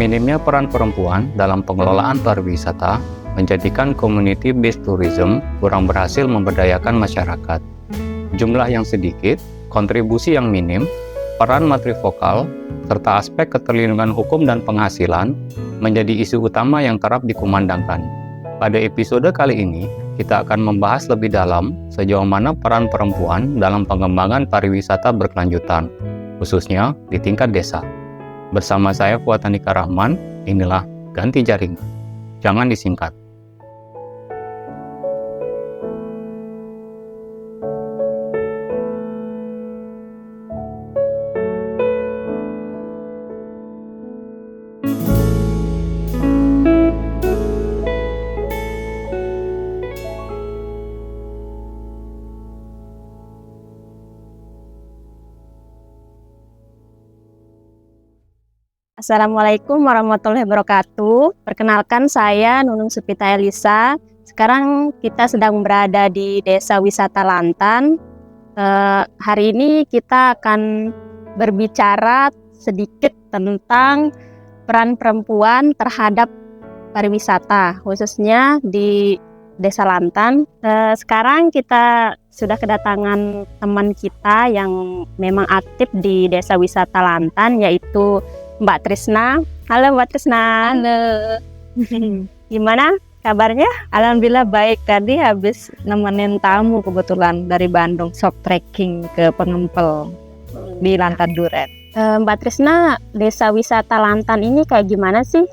Minimnya peran perempuan dalam pengelolaan pariwisata menjadikan community-based tourism kurang berhasil memberdayakan masyarakat. Jumlah yang sedikit, kontribusi yang minim, peran matrivokal, serta aspek keterlindungan hukum dan penghasilan menjadi isu utama yang kerap dikumandangkan. Pada episode kali ini, kita akan membahas lebih dalam sejauh mana peran perempuan dalam pengembangan pariwisata berkelanjutan, khususnya di tingkat desa. Bersama saya Fuad Andika Rahman, inilah Ganti Jaringan. Jangan disingkat. Assalamualaikum warahmatullahi wabarakatuh. Perkenalkan saya Nunung Supita Elisa. Sekarang kita sedang berada di Desa Wisata Lantan. Hari ini kita akan berbicara sedikit tentang peran perempuan terhadap pariwisata, khususnya di Desa Lantan. Sekarang kita sudah kedatangan teman kita yang memang aktif di Desa Wisata Lantan, yaitu Mbak Trisna. Halo Mbak Trisna. Halo. Gimana kabarnya? Alhamdulillah baik. Tadi habis nemenin tamu kebetulan dari Bandung, shop trekking ke Pengempel di Lantan Duren. Mbak Trisna, Desa Wisata Lantan ini kayak gimana sih?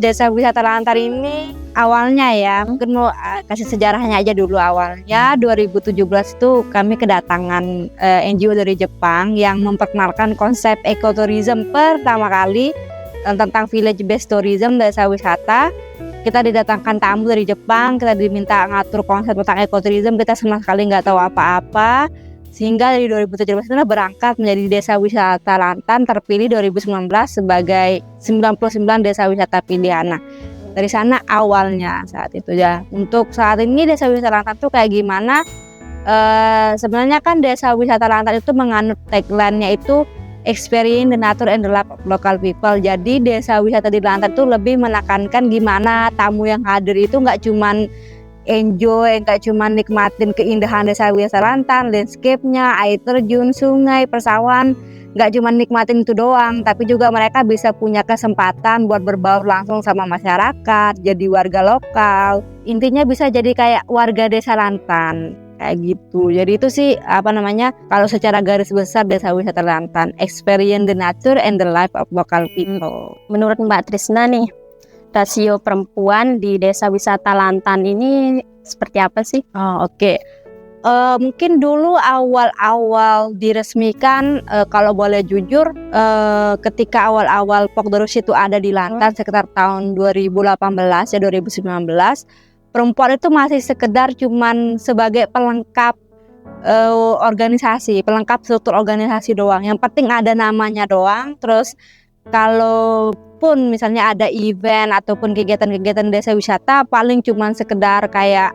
Desa Wisata Lantan ini awalnya ya, mungkin mau kasih sejarahnya aja dulu. Awalnya 2017 itu kami kedatangan NGO dari Jepang yang memperkenalkan konsep ekotourism pertama kali tentang village based tourism, desa wisata. Kita didatangkan tamu dari Jepang, kita diminta ngatur konsep tentang ekotourism, kita sama sekali nggak tahu apa-apa. Sehingga dari 2017 itu berangkat menjadi Desa Wisata Lantan, terpilih 2019 sebagai 99 desa wisata pilihan. Nah, dari sana awalnya saat itu ya. Untuk saat ini Desa Wisata Lantan itu kayak gimana? Sebenarnya kan Desa Wisata Lantan itu menganut tagline-nya itu experience the nature and the life of local people. Jadi Desa Wisata di Lantan itu lebih menekankan gimana tamu yang hadir itu nggak cuman enjoy, nggak cuma nikmatin keindahan Desa Wisata Lantan, landscape-nya, air terjun, sungai, persawahan, nggak cuma nikmatin itu doang, tapi juga mereka bisa punya kesempatan buat berbaur langsung sama masyarakat, jadi warga lokal. Intinya bisa jadi kayak warga Desa Lantan, kayak gitu. Jadi itu sih kalau secara garis besar Desa Wisata Lantan, experience the nature and the life of local people. Menurut Mbak Trisna nih, rasio perempuan di Desa Wisata Lantan ini seperti apa sih? Oke. Mungkin dulu awal-awal diresmikan, kalau boleh jujur, ketika awal-awal Pokdarus itu ada di Lantan sekitar tahun 2018 ya 2019, perempuan itu masih sekedar cuman sebagai pelengkap organisasi, pelengkap struktur organisasi doang. Yang penting ada namanya doang. Terus kalaupun misalnya ada event ataupun kegiatan-kegiatan desa wisata, paling cuman sekedar kayak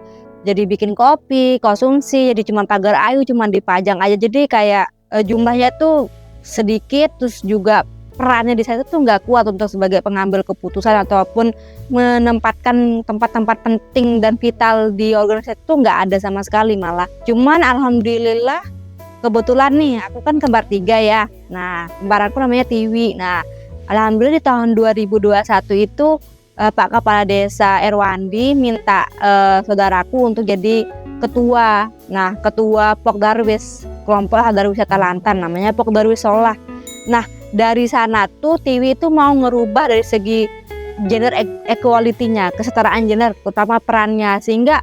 jadi bikin kopi, konsumsi, jadi cuma pagar ayu, cuma dipajang aja. Jadi kayak jumlahnya tuh sedikit, terus juga perannya di sana tuh nggak kuat untuk sebagai pengambil keputusan ataupun menempatkan tempat-tempat penting dan vital di organisasi itu nggak ada sama sekali malah. Cuman alhamdulillah kebetulan nih, aku kan kembar 3 ya. Nah, kembaranku namanya Tiwi. Nah, alhamdulillah di tahun 2021 itu Pak Kepala Desa Erwandi minta saudaraku untuk jadi ketua. Nah, ketua Pokdarwis, kelompok Darwisata Lantan, namanya Pokdarwis Solah. Nah, dari sana tuh Tiwi itu mau ngerubah dari segi gender equality-nya, kesetaraan gender, terutama perannya, sehingga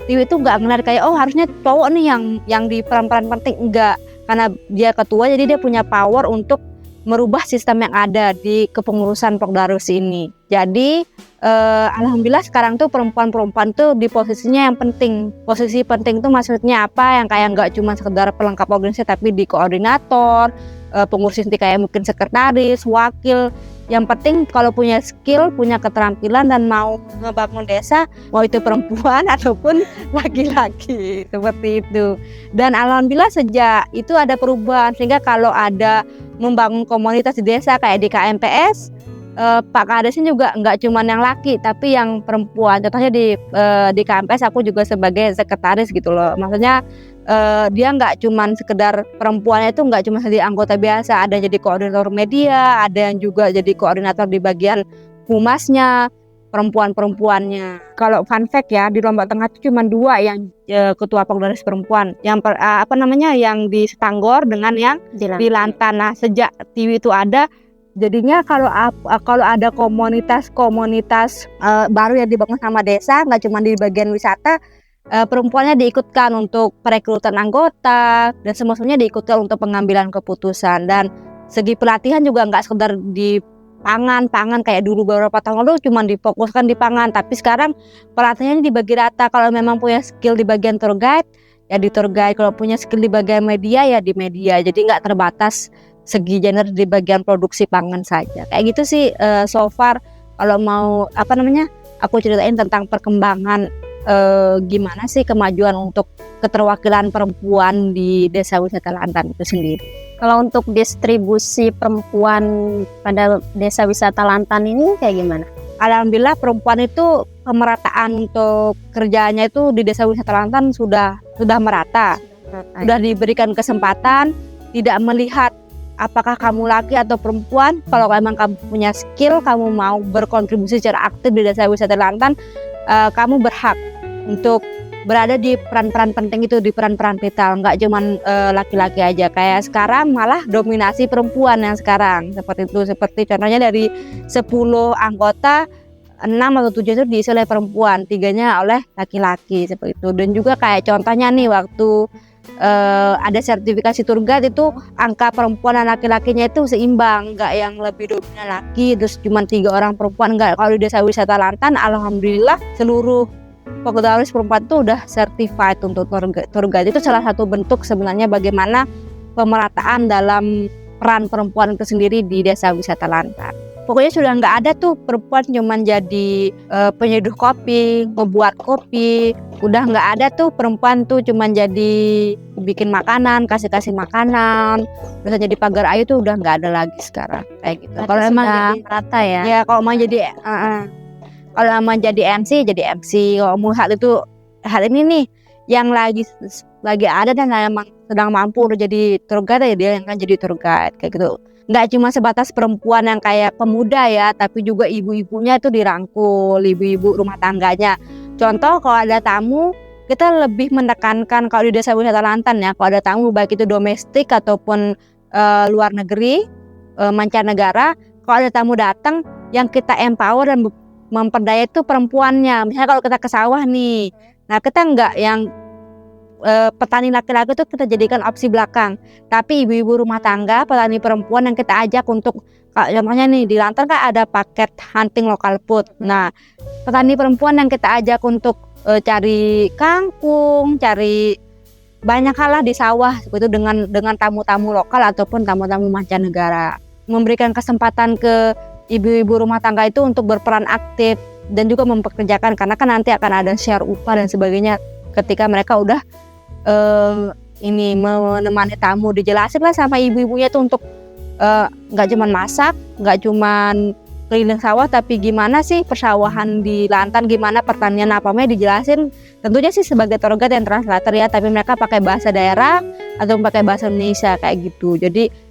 Tiwi itu nggak ngeliat kayak harusnya cowok nih yang di peran-peran penting. Enggak, karena dia ketua jadi dia punya power untuk merubah sistem yang ada di kepengurusan Pokdarwis ini. Jadi alhamdulillah sekarang tuh perempuan-perempuan tuh di posisinya yang penting. Posisi penting tuh maksudnya apa? Yang kayak nggak cuma sekedar pelengkap organisasi, tapi di koordinator, pengurus inti kayak mungkin sekretaris, wakil. Yang penting kalau punya skill, punya keterampilan dan mau ngebangun desa, mau itu perempuan ataupun laki-laki, seperti itu. Dan alhamdulillah sejak itu ada perubahan, sehingga kalau ada membangun komunitas di desa kayak di KMPS, Pak Kadesnya juga nggak cuma yang laki tapi yang perempuan. Contohnya di KMPS aku juga sebagai sekretaris gitu loh. Maksudnya dia nggak cuma sekedar perempuannya itu nggak cuma jadi anggota biasa, ada yang jadi koordinator media, ada yang juga jadi koordinator di bagian humasnya, perempuannya. Kalau fun fact ya, di Lombok Tengah itu cuma 2 yang ketua Pokdaris perempuan, yang yang di Setanggor dengan yang di Lantan. Nah, sejak TV itu ada, jadinya kalau ada komunitas baru yang dibangun sama desa, nggak cuma di bagian wisata, perempuannya diikutkan untuk perekrutan anggota dan semuanya diikutkan untuk pengambilan keputusan. Dan segi pelatihan juga nggak sekedar di pangan kayak dulu beberapa tahun lalu cuma difokuskan di pangan, tapi sekarang pelatihannya dibagi rata. Kalau memang punya skill di bagian tour guide ya di tour guide, kalau punya skill di bagian media ya di media, jadi nggak terbatas segi gender di bagian produksi pangan saja. Kayak gitu sih so far. Kalau mau aku ceritain tentang perkembangan gimana sih kemajuan untuk keterwakilan perempuan di Desa Wisata Lantan itu sendiri. Kalau untuk distribusi perempuan pada Desa Wisata Lantan ini kayak gimana? Alhamdulillah perempuan itu pemerataan untuk kerjanya itu di Desa Wisata Lantan sudah merata. Sudah diberikan kesempatan, tidak melihat apakah kamu laki atau perempuan. Kalau memang kamu punya skill, kamu mau berkontribusi secara aktif di Desa Wisata Lantan, kamu berhak untuk berada di peran-peran penting itu, di peran-peran vital, nggak cuman laki-laki aja. Kayak sekarang malah dominasi perempuan yang sekarang seperti itu. Seperti contohnya dari 10 anggota 6 atau 7 itu diisi oleh perempuan, 3-nya oleh laki-laki seperti itu. Dan juga kayak contohnya nih waktu ada sertifikasi tour guide itu angka perempuan dan laki-lakinya itu seimbang, nggak yang lebih dominan laki terus cuma 3 orang perempuan, nggak. Kalau di Desa Wisata Lantan alhamdulillah seluruh Pokdaris perempuan itu udah certified untuk tour guide. Itu salah satu bentuk sebenarnya bagaimana pemerataan dalam peran perempuan itu sendiri di Desa Wisata Lantan. Pokoknya sudah nggak ada tuh perempuan cuman jadi penyeduh kopi, membuat kopi. Udah nggak ada tuh perempuan tuh cuman jadi bikin makanan, kasih makanan. Terus jadi pagar ayu tuh udah nggak ada lagi sekarang kayak gitu. Kalau emang rata ya. Ya kalau emang jadi kalau emang jadi MC, kalau mau hal ini nih yang lagi ada dan emang sedang mampu udah jadi tour guide ya dia yang kan jadi tour guide kayak gitu. Nggak cuma sebatas perempuan yang kayak pemuda ya, tapi juga ibu-ibunya itu dirangkul, ibu-ibu rumah tangganya. Contoh kalau ada tamu, kita lebih menekankan kalau di Desa Wisata Lantan ya, kalau ada tamu baik itu domestik ataupun luar negeri, mancanegara, kalau ada tamu datang yang kita empower dan memperdaya itu perempuannya. Misalnya kalau kita ke sawah nih, nah kita nggak yang petani laki-laki itu kita jadikan opsi belakang, tapi ibu-ibu rumah tangga, petani perempuan yang kita ajak untuk, contohnya nih di Lantan kan ada paket hunting local food. Nah, petani perempuan yang kita ajak untuk cari kangkung, cari banyak hal lah di sawah seperti itu dengan tamu-tamu lokal ataupun tamu-tamu mancanegara. Memberikan kesempatan ke ibu-ibu rumah tangga itu untuk berperan aktif dan juga mempekerjakan, karena kan nanti akan ada share upah dan sebagainya ketika mereka udah menemani tamu. Dijelasin lah sama ibu-ibunya tuh untuk nggak cuman masak, nggak cuman keliling sawah, tapi gimana sih persawahan di Lantan, gimana pertanian apanya dijelasin. Tentunya sih sebagai tour guide yang translator ya, tapi mereka pakai bahasa daerah atau pakai bahasa Indonesia kayak gitu. Jadi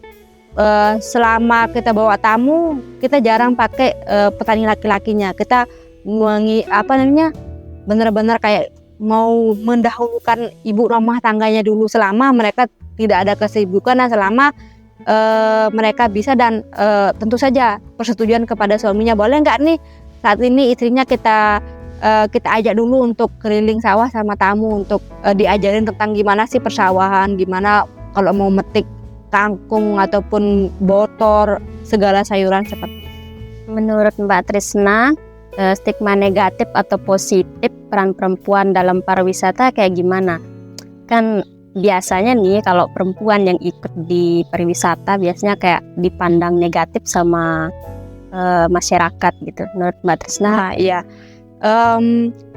selama kita bawa tamu, kita jarang pakai petani laki-lakinya. Kita benar-benar kayak mau mendahulukan ibu rumah tangganya dulu selama mereka tidak ada kesibukan dan selama mereka bisa, dan tentu saja persetujuan kepada suaminya. Boleh nggak nih saat ini istrinya kita ajak dulu untuk keliling sawah sama tamu untuk diajarin tentang gimana sih persawahan, gimana kalau mau metik kangkung ataupun botor, segala sayuran seperti itu. Menurut Mbak Trisna, stigma negatif atau positif peran perempuan dalam pariwisata kayak gimana? Kan biasanya nih kalau perempuan yang ikut di pariwisata biasanya kayak dipandang negatif sama masyarakat gitu. Menurut Mbak Trisna? Iya.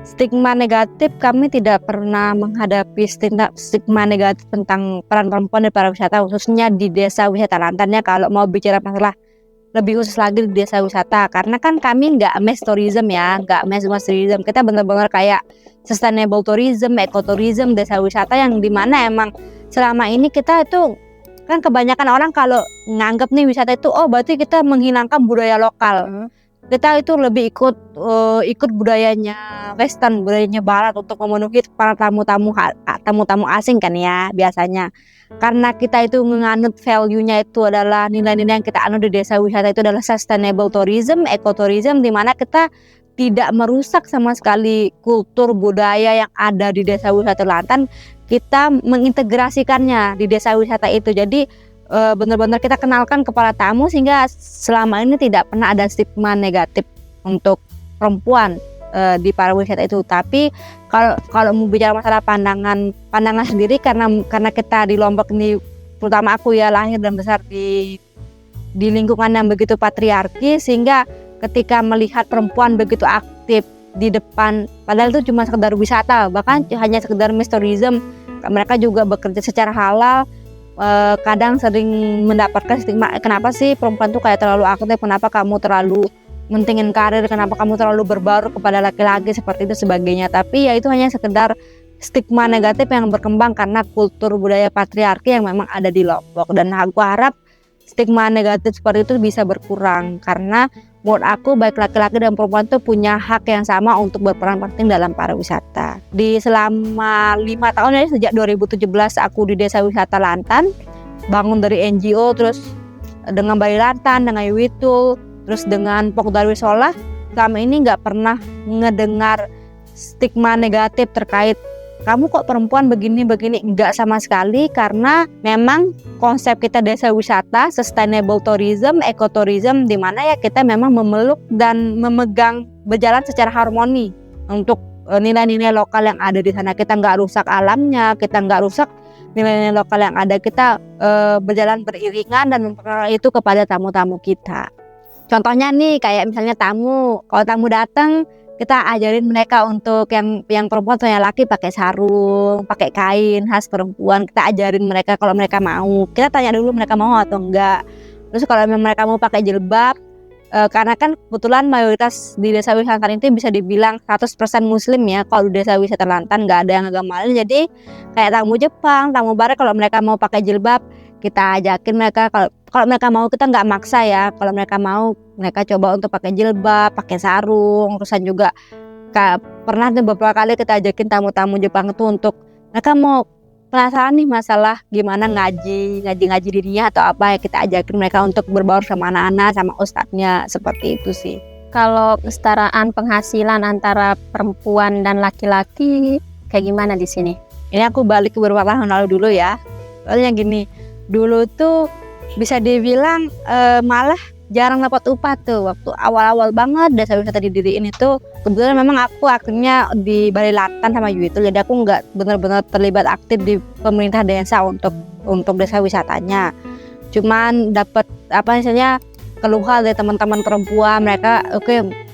Stigma negatif, kami tidak pernah menghadapi stigma negatif tentang peran perempuan di pariwisata, khususnya di Desa Wisata Lantan ya. Kalau mau bicara masalah lebih khusus lagi di desa wisata, karena kan kami nggak mass tourism ya, nggak mass tourism, kita benar-benar kayak sustainable tourism, ecotourism, desa wisata yang dimana emang selama ini kita itu kan kebanyakan orang kalau nganggap nih wisata itu oh berarti kita menghilangkan budaya lokal. Kita itu lebih ikut budayanya Western, budayanya Barat untuk memenuhi para tamu-tamu asing kan ya biasanya. Karena kita itu menganut value-nya itu adalah nilai-nilai yang kita anut di desa wisata itu adalah sustainable tourism, ecotourism, di mana kita tidak merusak sama sekali kultur budaya yang ada di desa wisata Lantan. Kita mengintegrasikannya di desa wisata itu. Jadi benar-benar kita kenalkan kepada tamu sehingga selama ini tidak pernah ada stigma negatif untuk perempuan di pariwisata itu. Tapi kalau mau bicara masalah pandangan sendiri, karena kita di Lombok ini, terutama aku ya lahir dan besar di lingkungan yang begitu patriarki, sehingga ketika melihat perempuan begitu aktif di depan, padahal itu cuma sekedar wisata, bahkan hanya sekedar mass tourism, mereka juga bekerja secara halal. Kadang sering mendapatkan stigma, kenapa sih perempuan tuh kayak terlalu aktif, kenapa kamu terlalu mentingin karir, kenapa kamu terlalu berbaur kepada laki-laki seperti itu sebagainya. Tapi ya itu hanya sekedar stigma negatif yang berkembang karena kultur budaya patriarki yang memang ada di Lombok. Dan aku harap stigma negatif seperti itu bisa berkurang, karena menurut aku baik laki-laki dan perempuan tuh punya hak yang sama untuk berperan penting dalam pariwisata. Di selama 5 tahun ya, sejak 2017 aku di desa wisata Lantan, bangun dari NGO, terus dengan Bali Lantan, dengan Witul, terus dengan Pokdarwis Solah, selama ini nggak pernah ngedengar stigma negatif terkait kamu kok perempuan begini, enggak sama sekali, karena memang konsep kita desa wisata, sustainable tourism, ecotourism, di mana ya kita memang memeluk dan memegang berjalan secara harmoni untuk nilai-nilai lokal yang ada di sana. Kita nggak rusak alamnya, kita nggak rusak nilai-nilai lokal yang ada, kita berjalan beriringan dan memperkenalkan itu kepada tamu-tamu kita. Contohnya nih kayak misalnya kalau tamu datang, kita ajarin mereka untuk yang perempuan atau yang laki pakai sarung, pakai kain khas perempuan. Kita ajarin mereka kalau mereka mau. Kita tanya dulu mereka mau atau enggak. Terus kalau mereka mau pakai jilbab, karena kan kebetulan mayoritas di desa wisata itu bisa dibilang 100% muslim ya. Kalau di desa wisata Lantan nggak ada yang agama lain. Jadi kayak tamu Jepang, tamu Barat, kalau mereka mau pakai jilbab, kita ajakin mereka. Kalau mereka mau, kita nggak maksa ya. Kalau mereka mau, mereka coba untuk pakai jilbab, pakai sarung. Terusan juga pernah beberapa kali kita ajakin tamu-tamu Jepang itu untuk mereka mau penasaran nih masalah gimana ngaji dirinya atau apa ya, kita ajakin mereka untuk berbaur sama anak-anak, sama ustadznya, seperti itu sih. Kalau kesetaraan penghasilan antara perempuan dan laki-laki kayak gimana di sini? Ini aku balik ke beberapa tahun lalu dulu ya. Soalnya gini, dulu tuh bisa dibilang malah jarang dapat upah tuh waktu awal-awal banget desa wisata didiriin itu. Kebetulan memang aku akhirnya di Bali Lantan sama Yuitul, jadi aku nggak benar-benar terlibat aktif di pemerintah desa untuk desa wisatanya. Cuman dapat misalnya keluhan dari teman-teman perempuan, mereka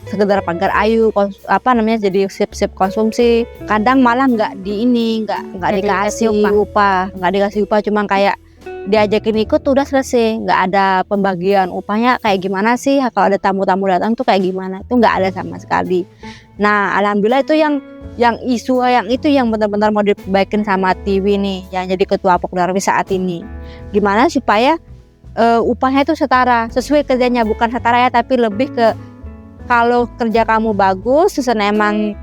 sekedar pagar ayu jadi sip-sip konsumsi. Kadang malah nggak dikasih upah, cuma kayak diajakin ikut udah selesai, nggak ada pembagian upahnya kayak gimana sih, kalau ada tamu-tamu datang tuh kayak gimana, itu nggak ada sama sekali. Nah alhamdulillah itu yang isu yang itu yang benar-benar mau dibaikin sama TV nih yang jadi ketua Pokdarwis saat ini, gimana supaya upahnya itu setara, sesuai kerjanya, bukan setara ya, tapi lebih ke kalau kerja kamu bagus, sesuai emang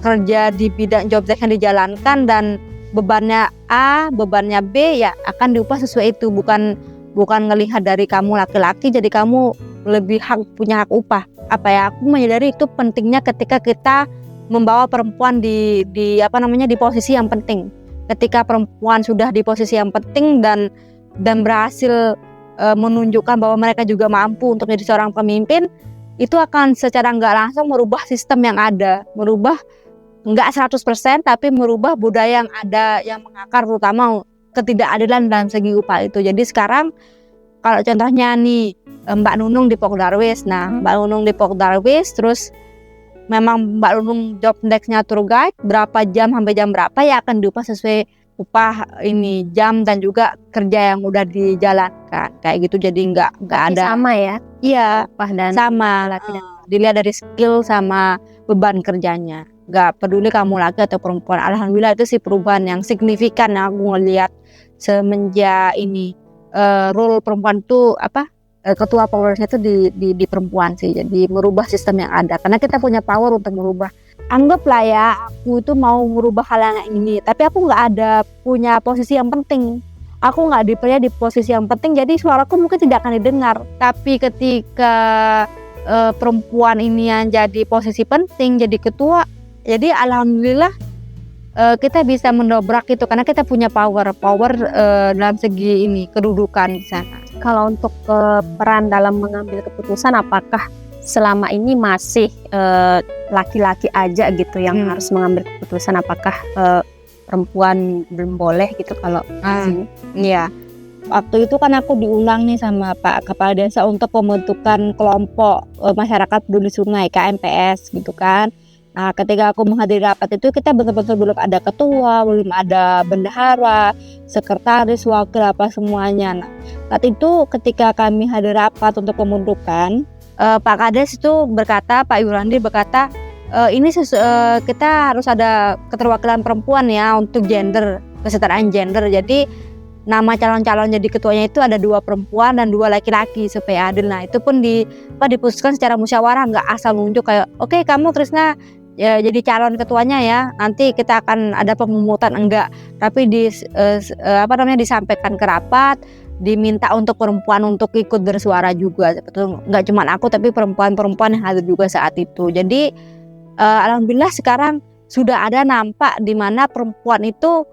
kerja di bidang job desk yang dijalankan dan bebannya A, bebannya B, ya akan diupah sesuai itu, bukan ngelihat dari kamu laki-laki jadi kamu lebih punya hak upah. Aku menyadari itu pentingnya ketika kita membawa perempuan di posisi yang penting. Ketika perempuan sudah di posisi yang penting dan berhasil menunjukkan bahwa mereka juga mampu untuk menjadi seorang pemimpin, itu akan secara nggak langsung merubah sistem yang ada, merubah nggak 100% tapi merubah budaya yang ada yang mengakar, terutama ketidakadilan dalam segi upah itu. Jadi sekarang kalau contohnya nih Mbak Nunung di Pokdarwis, Mbak Nunung di Pokdarwis, terus memang Mbak Nunung job desk-nya tour guide, berapa jam sampai jam berapa ya akan diupah sesuai upah ini jam dan juga kerja yang udah dijalankan kayak gitu, jadi nggak Berarti ada. sama ya, Iya, upah dan sama. laki dan Dilihat dari skill sama beban kerjanya. Nggak peduli kamu laki atau perempuan. Alhamdulillah itu sih perubahan yang signifikan yang aku ngelihat semenjak ini role perempuan tuh ketua powernya itu di perempuan sih. Jadi merubah sistem yang ada. Karena kita punya power untuk merubah. Anggaplah ya aku itu mau merubah hal yang ini, tapi aku nggak ada punya posisi yang penting. Aku nggak dipercaya di posisi yang penting, jadi suaraku mungkin tidak akan didengar. Tapi ketika perempuan ini yang jadi posisi penting, jadi ketua, jadi alhamdulillah kita bisa mendobrak itu karena kita punya power dalam segi ini kedudukan di sana. kalau untuk peran dalam mengambil keputusan, apakah selama ini masih laki-laki aja gitu yang harus mengambil keputusan? Apakah perempuan belum boleh gitu kalau di sini? Iya. Waktu itu kan aku diundang nih sama Pak Kepala Desa untuk pembentukan kelompok masyarakat peduli sungai KMPS gitu kan. Nah, ketika aku menghadiri rapat itu kita betul-betul belum ada ketua, belum ada bendahara, sekretaris, wakil apa semuanya. Nah, saat itu ketika kami hadir rapat untuk pembentukan, Pak Kades itu berkata, Pak Yurandi berkata, ini kita harus ada keterwakilan perempuan ya untuk gender, kesetaraan gender. Jadi nama calon-calon jadi ketuanya itu ada 2 perempuan dan 2 laki-laki supaya adil. Nah itu pun diputuskan secara musyawarah, nggak asal nunjuk kayak oke, kamu Trisna ya, jadi calon ketuanya ya, nanti kita akan ada pemungutan, enggak, tapi disampaikan ke rapat, diminta untuk perempuan untuk ikut bersuara juga. Betul, nggak cuma aku tapi perempuan-perempuan yang hadir juga saat itu. Jadi alhamdulillah sekarang sudah ada nampak di mana perempuan itu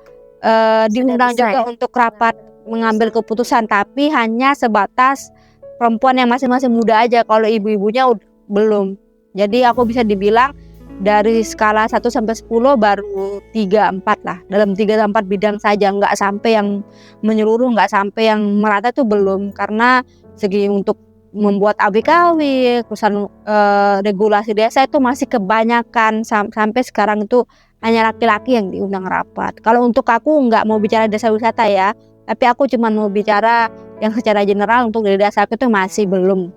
diundang juga untuk rapat mengambil keputusan, tapi hanya sebatas perempuan yang masih muda aja. Kalau ibu-ibunya belum. Jadi aku bisa dibilang dari skala 1 sampai 10 baru 3-4 lah. Dalam 3-4 bidang saja, nggak sampai yang menyeluruh, nggak sampai yang merata tuh belum. Karena segi untuk membuat ABKW, perusahaan regulasi desa itu masih kebanyakan sampai sekarang itu hanya laki-laki yang diundang rapat. Kalau untuk aku nggak mau bicara desa wisata ya, tapi aku cuma mau bicara yang secara general untuk di desa aku itu masih belum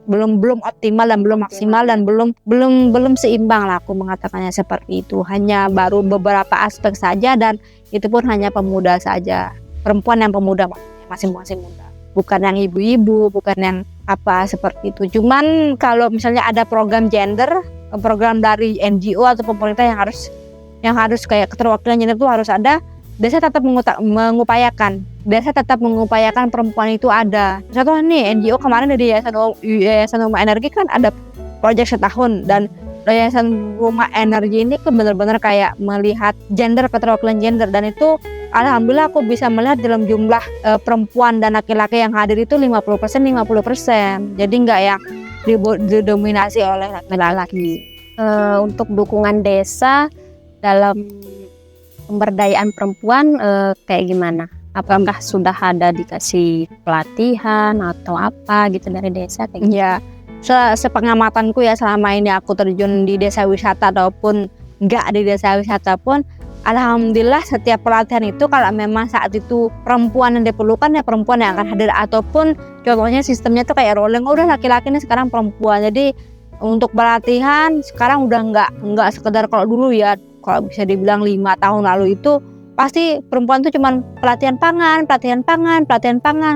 optimal dan belum maksimal dan belum seimbang lah, aku mengatakannya seperti itu. Hanya baru beberapa aspek saja dan itu pun hanya pemuda saja, perempuan yang pemuda masih muda, bukan yang ibu-ibu, bukan yang apa seperti itu. Cuman kalau misalnya ada program gender, program dari NGO atau pemerintah yang harus kayak keterwakilan gender itu harus ada, desa tetap mengupayakan perempuan itu ada. Contoh nih NGO kemarin dari Yayasan Rumah Energi kan ada proyek setahun, dan Yayasan Rumah Energi ini kan benar-benar kayak melihat gender, keterwakilan gender, dan itu alhamdulillah aku bisa melihat dalam jumlah perempuan dan laki-laki yang hadir itu 50%. Jadi nggak yang didominasi oleh laki-laki. Untuk dukungan desa dalam pemberdayaan perempuan kayak gimana? Apakah sudah ada dikasih pelatihan atau apa gitu dari desa kayak gitu? Ya, sepengamatanku ya selama ini aku terjun di desa wisata ataupun enggak di desa wisata pun, alhamdulillah setiap pelatihan itu kalau memang saat itu perempuan yang diperlukan ya perempuan yang akan hadir, ataupun contohnya sistemnya tuh kayak rolling, udah laki-laki ini sekarang perempuan. Jadi untuk pelatihan sekarang udah enggak sekedar kalau dulu ya, kalau bisa dibilang 5 tahun lalu itu pasti perempuan tuh cuman pelatihan pangan.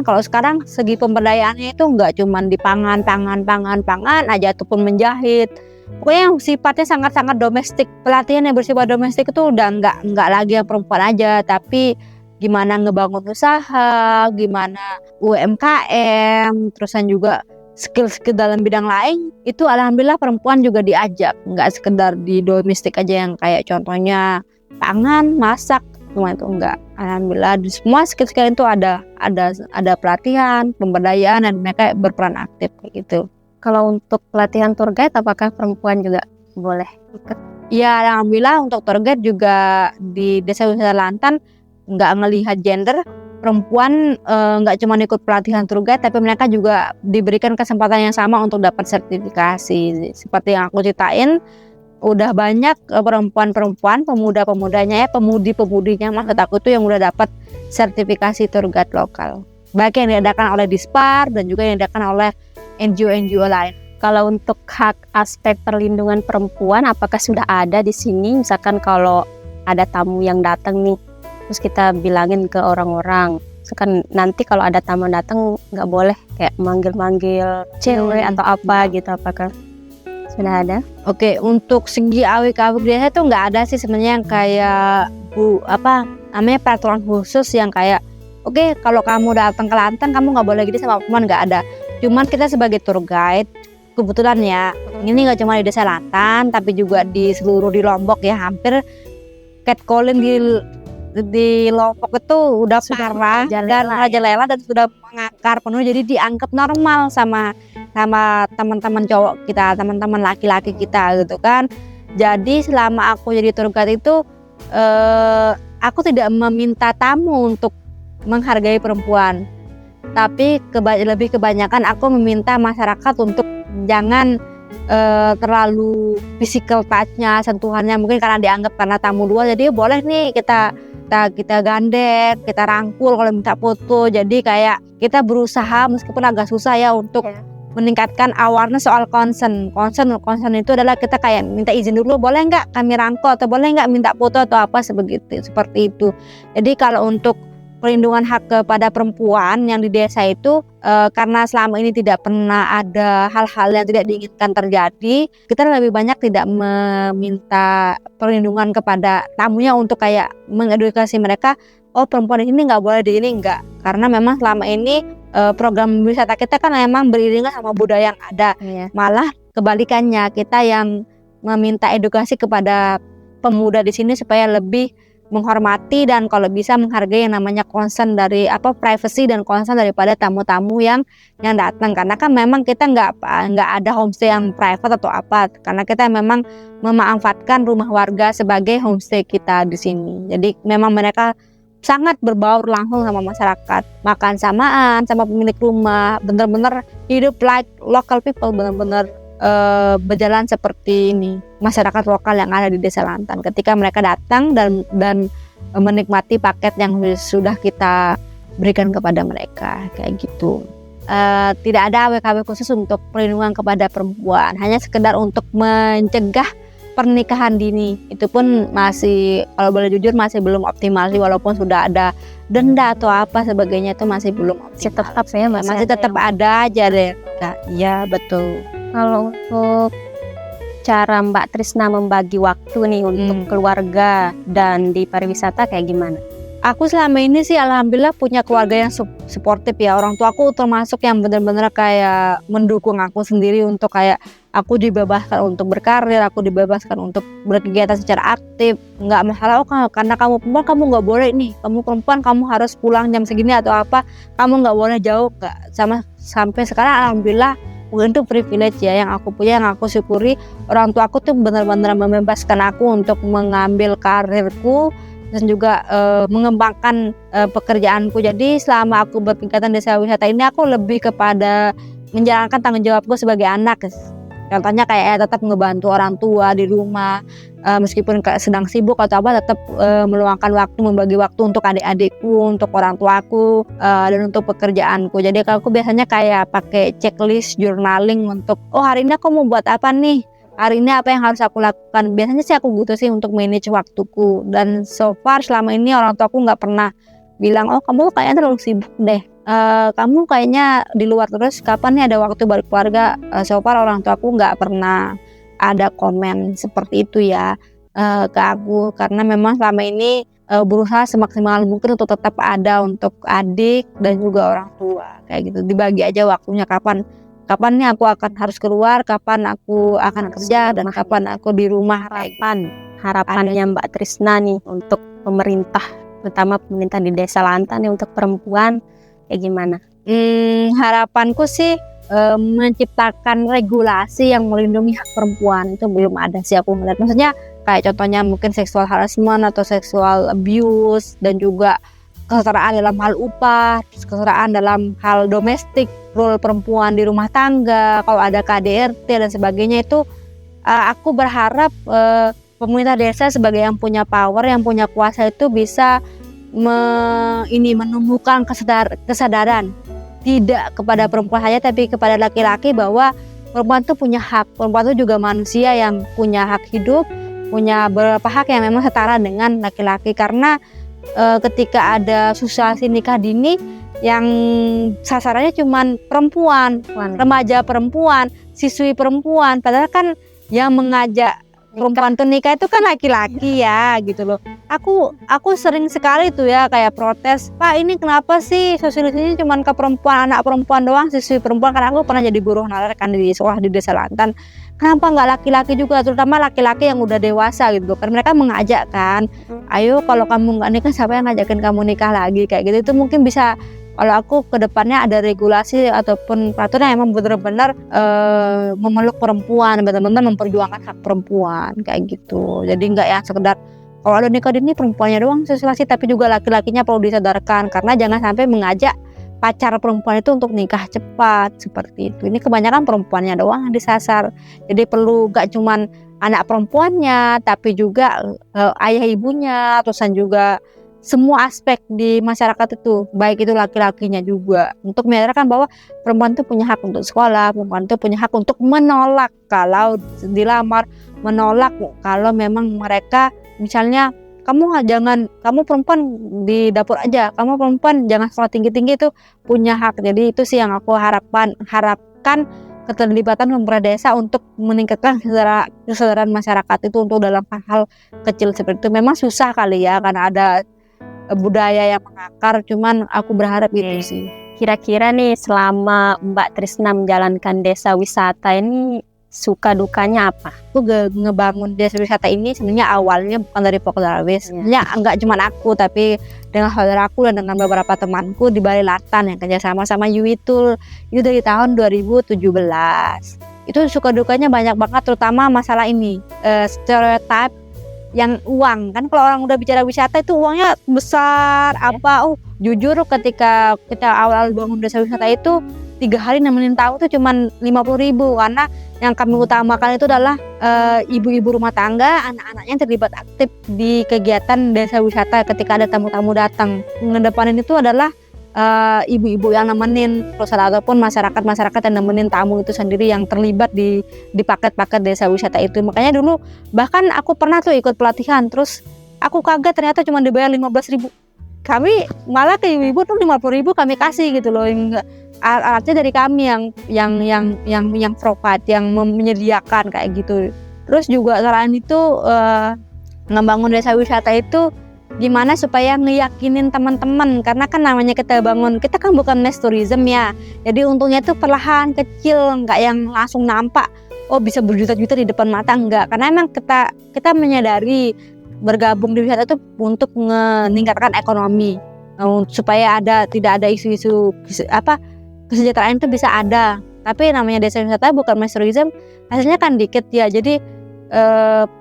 Kalau sekarang segi pemberdayaannya itu enggak cuman di pangan aja, ataupun menjahit. Pokoknya yang sifatnya sangat-sangat domestik. Pelatihan yang bersifat domestik itu udah enggak lagi yang perempuan aja, tapi gimana ngebangun usaha, gimana UMKM, terusan juga skill-skill dalam bidang lain itu alhamdulillah perempuan juga diajak, nggak sekedar di domestik aja yang kayak contohnya pangan, masak, cuma itu enggak. Alhamdulillah di semua skill-skill itu ada pelatihan, pemberdayaan, dan mereka berperan aktif kayak gitu. Kalau untuk pelatihan tour guide, apakah perempuan juga boleh ikut? Ya alhamdulillah untuk tour guide juga di Desa Wisata Lantan nggak ngelihat gender. Perempuan nggak cuma ikut pelatihan tour guide, tapi mereka juga diberikan kesempatan yang sama untuk dapat sertifikasi. Seperti yang aku ceritain, udah banyak perempuan-perempuan, pemuda-pemudanya pemudi-pemudinya maksud aku tuh yang udah dapat sertifikasi tour guide lokal. Baik yang diadakan oleh Dispar dan juga yang diadakan oleh NGO-NGO lain. Kalau untuk hak aspek perlindungan perempuan, apakah sudah ada di sini? Misalkan kalau ada tamu yang datang nih, terus kita bilangin ke orang-orang, misalkan nanti kalau ada tamu datang nggak boleh kayak manggil-manggil cewek atau apa gitu, apakah sudah ada? Oke, untuk segi awik-awik biasa tuh nggak ada sih sebenarnya yang kayak namanya peraturan khusus yang kayak oke, kalau kamu datang ke Lantan kamu nggak boleh gitu sama perempuan, nggak ada. Cuman kita sebagai tour guide kebetulan ya, ini nggak cuma di Desa Lantan tapi juga di seluruh di Lombok ya, hampir catcalling di Lombok itu udah parah dan merajalela dan sudah mengakar penuh, jadi dianggap normal sama teman-teman cowok kita, teman-teman laki-laki kita gitu kan. Jadi selama aku jadi tour guide itu aku tidak meminta tamu untuk menghargai perempuan, tapi lebih kebanyakan aku meminta masyarakat untuk jangan terlalu physical touch-nya, sentuhannya, mungkin karena dianggap karena tamu luar, jadi boleh nih kita gandeng, kita rangkul kalau minta foto. Jadi kayak kita berusaha meskipun agak susah ya untuk meningkatkan awareness soal concern itu adalah kita kayak minta izin dulu, boleh nggak kami rangkul atau boleh nggak minta foto atau apa seperti itu. Jadi kalau untuk perlindungan hak kepada perempuan yang di desa itu karena selama ini tidak pernah ada hal-hal yang tidak diinginkan terjadi, kita lebih banyak tidak meminta perlindungan kepada tamunya untuk kayak mengedukasi mereka, oh perempuan ini nggak boleh di ini, enggak, karena memang selama ini program wisata kita kan memang beriringan sama budaya yang ada. Malah kebalikannya, kita yang meminta edukasi kepada pemuda di sini supaya lebih menghormati dan kalau bisa menghargai yang namanya concern dari privacy dan concern daripada tamu-tamu yang datang, karena kan memang kita nggak ada homestay yang private atau apa, karena kita memang memanfaatkan rumah warga sebagai homestay kita di sini. Jadi memang mereka sangat berbaur langsung sama masyarakat, makan samaan sama pemilik rumah, bener-bener hidup like local people, bener-bener berjalan seperti ini masyarakat lokal yang ada di Desa Lantan ketika mereka datang dan menikmati paket yang sudah kita berikan kepada mereka kayak gitu. Tidak ada WKW khusus untuk perlindungan kepada perempuan, hanya sekedar untuk mencegah pernikahan dini. Itu pun masih, kalau boleh jujur, masih belum optimal sih, walaupun sudah ada denda atau apa sebagainya, itu masih belum optimal. Masih tetap ada aja deh. Iya betul. Kalau untuk cara Mbak Trisna membagi waktu nih untuk keluarga dan di pariwisata kayak gimana? Aku selama ini sih alhamdulillah punya keluarga yang suportif ya. Orang tua aku termasuk yang benar-benar kayak mendukung aku sendiri untuk kayak aku dibebaskan untuk berkarir, aku dibebaskan untuk berkegiatan secara aktif. Nggak masalah, karena kamu perempuan kamu nggak boleh nih, kamu perempuan kamu harus pulang jam segini atau apa, kamu nggak boleh jauh. Sampai sekarang alhamdulillah mungkin itu privilege ya yang aku punya, yang aku syukuri. Orang tua aku tuh benar-benar membebaskan aku untuk mengambil karirku dan juga mengembangkan pekerjaanku. Jadi selama aku berkegiatan desa wisata ini, aku lebih kepada menjalankan tanggung jawabku sebagai anak. Contohnya kayak tetap ngebantu orang tua di rumah, meskipun sedang sibuk atau apa, tetap meluangkan waktu, membagi waktu untuk adik-adikku, untuk orang tuaku, dan untuk pekerjaanku. Jadi aku biasanya kayak pakai checklist journaling untuk, oh hari ini aku mau buat apa nih, hari ini apa yang harus aku lakukan. Biasanya sih aku gitu sih untuk manage waktuku. Dan so far selama ini orang tuaku nggak pernah bilang, oh kamu kayaknya terlalu sibuk deh, kamu kayaknya di luar terus, kapan nih ada waktu balik keluarga. So far orang tuaku nggak pernah ada komen seperti itu ya ke aku, karena memang selama ini berusaha semaksimal mungkin untuk tetap ada untuk adik dan juga orang tua kayak gitu. Dibagi aja waktunya, kapan nih aku akan harus keluar, kapan aku akan kerja, dan kapan aku di rumah. Harapannya Mbak Trisna nih untuk pemerintah, terutama pemerintah di Desa Lantan nih, untuk perempuan kayak gimana? Harapanku sih menciptakan regulasi yang melindungi hak perempuan. Itu belum ada sih aku melihat. Maksudnya kayak contohnya mungkin sexual harassment atau sexual abuse, dan juga kesetaraan dalam hal upah, kesetaraan dalam hal domestik, role perempuan di rumah tangga, kalau ada KDRT dan sebagainya. Itu aku berharap pemerintah desa sebagai yang punya power, yang punya kuasa itu bisa menumbuhkan kesadaran tidak kepada perempuan saja tapi kepada laki-laki bahwa perempuan itu punya hak, perempuan itu juga manusia yang punya hak hidup, punya beberapa hak yang memang setara dengan laki-laki. Karena ketika ada susahsi nikah dini yang sasarannya cuma perempuan, remaja perempuan, siswi perempuan, padahal kan yang mengajak perempuan tuh nikah itu kan laki-laki ya gitu loh. Aku sering sekali tuh ya kayak protes, Pak ini kenapa sih sosialisasinya cuma ke perempuan, anak perempuan doang, siswi perempuan. Karena aku pernah jadi guru honorer kan di sekolah di Desa Lantan. Kenapa nggak laki-laki juga, terutama laki-laki yang udah dewasa gitu kan. Mereka mengajak kan, ayo kalau kamu nggak nikah siapa yang ngajakin kamu nikah lagi kayak gitu. Itu mungkin bisa, kalau aku ke depannya ada regulasi ataupun peraturan yang memang benar-benar memeluk perempuan, benar-benar memperjuangkan hak perempuan kayak gitu. Jadi nggak yang sekedar kalau ada nikah dini perempuannya doang sosialisasi, tapi juga laki-lakinya perlu disadarkan, karena jangan sampai mengajak pacar perempuan itu untuk nikah cepat seperti itu. Ini kebanyakan perempuannya doang yang disasar. Jadi perlu nggak cuman anak perempuannya, tapi juga ayah ibunya, terusan juga semua aspek di masyarakat itu, baik itu laki-lakinya juga, untuk menyadarkan bahwa perempuan itu punya hak untuk sekolah, perempuan itu punya hak untuk menolak kalau dilamar, menolak kalau memang mereka misalnya kamu perempuan di dapur aja, kamu perempuan jangan sekolah tinggi-tinggi, itu punya hak. Jadi itu sih yang aku harapkan keterlibatan pemerintah desa untuk meningkatkan kesadaran masyarakat itu untuk dalam hal kecil seperti itu. Memang susah kali ya karena ada budaya yang mengakar, cuman aku berharap gitu sih. Kira-kira nih selama Mbak Trisna menjalankan desa wisata ini suka dukanya apa? Aku ngebangun desa wisata ini sebenarnya awalnya bukan dari Pokdarwis. Sebenarnya enggak cuma aku, tapi dengan saudaraku dan dengan beberapa temanku di Bali Latan yang kerjasama sama Yuitul itu dari tahun 2017. Itu suka dukanya banyak banget, terutama masalah ini stereotip yang uang kan. Kalau orang udah bicara wisata itu uangnya besar apa. Jujur ketika kita awal bangun desa wisata itu 3 hari nemenin tamu tuh cuman 50.000, karena yang kami utamakan itu adalah ibu-ibu rumah tangga, anak-anaknya terlibat aktif di kegiatan desa wisata ketika ada tamu-tamu datang. Ngedepanin itu adalah ibu-ibu yang nemenin, terus ataupun masyarakat yang nemenin tamu itu sendiri yang terlibat di paket-paket desa wisata itu. Makanya dulu bahkan aku pernah tuh ikut pelatihan, terus aku kaget ternyata cuma dibayar 15.000. Kami malah ke ibu-ibu tuh 50.000 kami kasih gitu loh. Artinya dari kami yang provide, yang menyediakan kayak gitu. Terus juga selain itu ngebangun desa wisata itu gimana supaya ngeyakinin teman-teman, karena kan namanya kita kan bukan mass tourism ya. Jadi untungnya itu perlahan kecil, nggak yang langsung nampak bisa berjuta-juta di depan mata, enggak. Karena emang kita menyadari bergabung di wisata itu untuk meningkatkan ekonomi, supaya tidak ada isu-isu kesejahteraan itu bisa ada. Tapi namanya desa wisata bukan mass tourism, hasilnya kan dikit ya. Jadi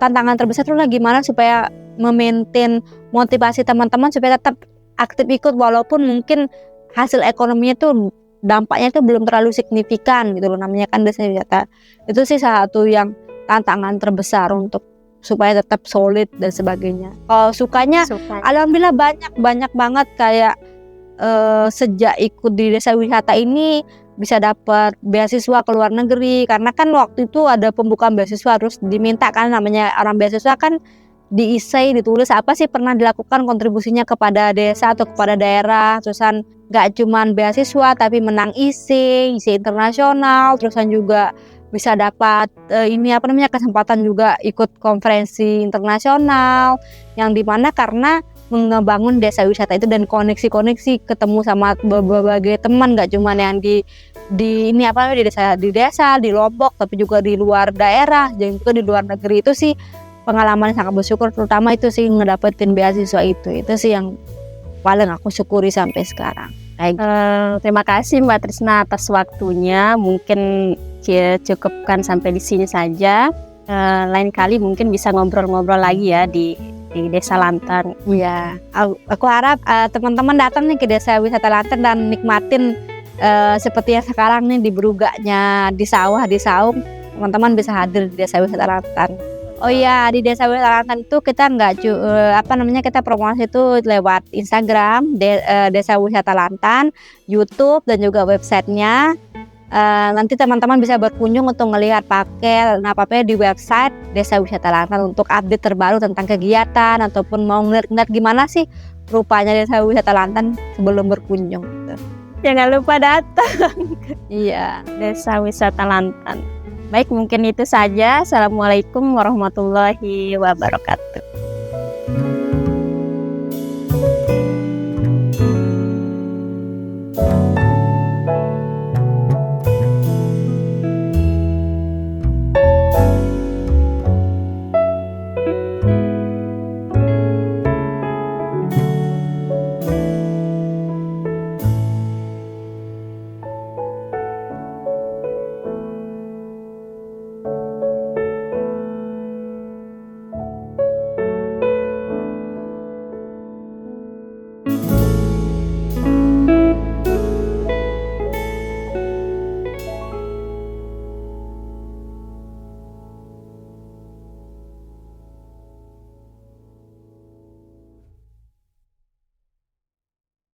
tantangan terbesar itu gimana supaya memaintain motivasi teman-teman supaya tetap aktif ikut, walaupun mungkin hasil ekonominya tuh dampaknya itu belum terlalu signifikan gitu loh. Namanya kan desa wisata. Itu sih salah satu yang tantangan terbesar untuk supaya tetap solid dan sebagainya. Kalau sukanya alhamdulillah banyak banget, kayak sejak ikut di desa wisata ini bisa dapat beasiswa ke luar negeri, karena kan waktu itu ada pembukaan beasiswa terus diminta kan, namanya orang beasiswa kan diisi, ditulis apa sih pernah dilakukan kontribusinya kepada desa atau kepada daerah. Terusan nggak cuman beasiswa tapi menang isi internasional, terusan juga bisa dapat kesempatan juga ikut konferensi internasional, yang dimana karena mengebangun desa wisata itu dan koneksi-koneksi, ketemu sama berbagai teman, nggak cuma yang di desa di Lombok, tapi juga di luar daerah dan juga di luar negeri. Itu sih pengalaman yang sangat bersyukur, terutama itu sih ngedapetin beasiswa itu sih yang paling aku syukuri sampai sekarang. Terima kasih Mbak Trisna atas waktunya. Mungkin cukupkan sampai di sini saja. Lain kali mungkin bisa ngobrol-ngobrol lagi ya di Desa Lantan. Ya, aku harap teman-teman datang nih ke Desa Wisata Lantan dan nikmatin seperti yang sekarang nih di berugaknya di sawah di saung. teman-teman bisa hadir di Desa Wisata Lantan. Oh iya, di Desa Wisata Lantan itu kita kita promosi itu lewat Instagram Desa Wisata Lantan, YouTube dan juga websitenya. Nanti teman-teman bisa berkunjung untuk melihat paket di website Desa Wisata Lantan untuk update terbaru tentang kegiatan ataupun mau ngeliat gimana sih rupanya Desa Wisata Lantan sebelum berkunjung. Jangan lupa datang Iya. Desa Wisata Lantan. Baik, mungkin itu saja. Assalamualaikum warahmatullahi wabarakatuh.